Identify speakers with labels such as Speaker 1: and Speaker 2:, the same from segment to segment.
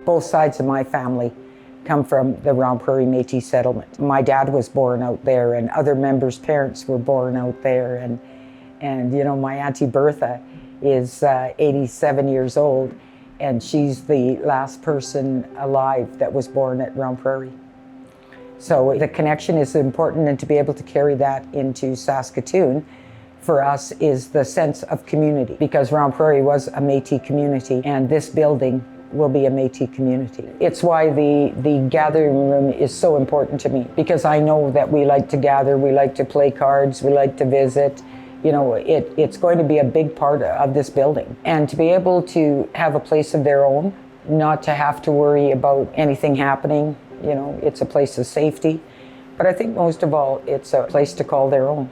Speaker 1: Both sides of my family come from the Round Prairie Métis settlement. My dad was born out there, and other members' parents were born out there, and you know, my Auntie Bertha is 87 years old, and she's the last person alive that was born at Round Prairie. So the connection is important, and to be able to carry that into Saskatoon for us is the sense of community, because Round Prairie was a Métis community, and this building will be a Métis community. It's why the gathering room is so important to me, because I know that we like to gather, we like to play cards, we like to visit. You know, it's going to be a big part of this building. And to be able to have a place of their own, not to have to worry about anything happening, you know, it's a place of safety. But I think most of all, it's a place to call their own.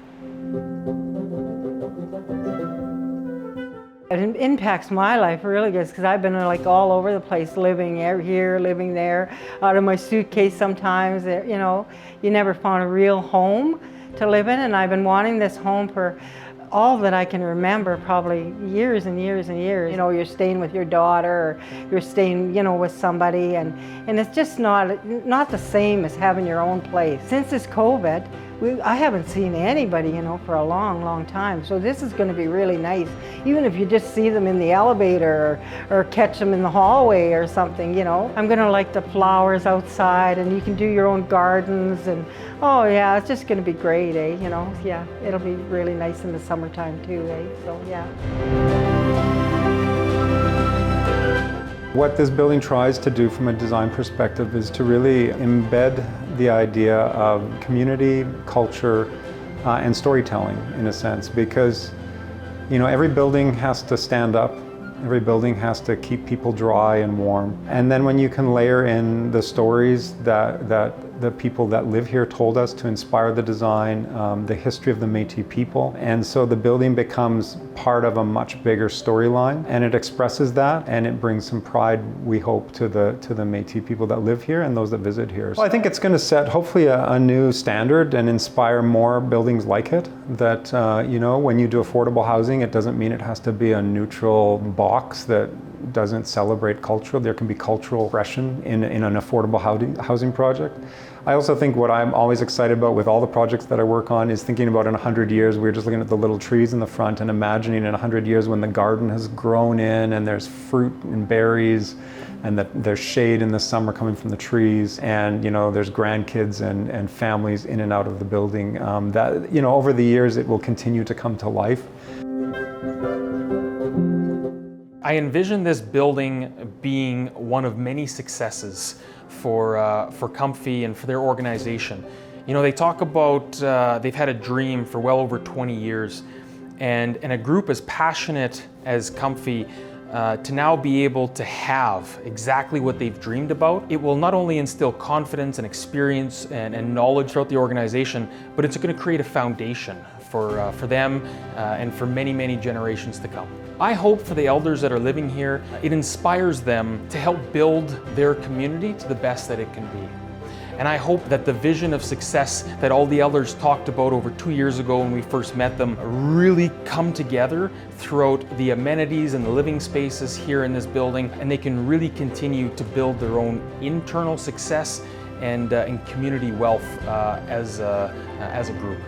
Speaker 2: It impacts my life really good, because I've been like all over the place, living here, living there, out of my suitcase sometimes. You know, you never found a real home to live in, and I've been wanting this home for all that I can remember, probably years and years and years. You know, you're staying with your daughter, or you're staying, you know, with somebody, and it's just not the same as having your own place. Since this COVID, I haven't seen anybody, you know, for a long, long time. So this is going to be really nice. Even if you just see them in the elevator, or catch them in the hallway or something, you know. I'm going to like the flowers outside, and you can do your own gardens, and oh yeah, it's just going to be great, eh? You know, yeah, it'll be really nice in the summertime too, eh? So yeah.
Speaker 3: What this building tries to do from a design perspective is to really embed the idea of community, culture, and storytelling in a sense, because you know, every building has to stand up, every building has to keep people dry and warm. And then when you can layer in the stories that the people that live here told us to inspire the design, the history of the Métis people. And so the building becomes part of a much bigger storyline, and it expresses that, and it brings some pride, we hope, to the Métis people that live here and those that visit here. So I think it's going to set hopefully a new standard and inspire more buildings like it, that you know, when you do affordable housing, it doesn't mean it has to be a neutral box that doesn't celebrate culture. There can be cultural expression in an affordable housing project. I also think what I'm always excited about with all the projects that I work on is thinking about in 100 years, we're just looking at the little trees in the front and imagining in 100 years when the garden has grown in and there's fruit and berries, and that there's shade in the summer coming from the trees, and you know, there's grandkids and families in and out of the building. That, you know, over the years it will continue to come to life.
Speaker 4: I envision this building being one of many successes for Comfy and for their organization. You know, they talk about they've had a dream for well over 20 years, and a group as passionate as Comfy to now be able to have exactly what they've dreamed about. It will not only instill confidence and experience and knowledge throughout the organization, but it's going to create a foundation for them and for many, many generations to come. I hope for the elders that are living here, it inspires them to help build their community to the best that it can be. And I hope that the vision of success that all the elders talked about over 2 years ago when we first met them really come together throughout the amenities and the living spaces here in this building, and they can really continue to build their own internal success and community wealth as a group.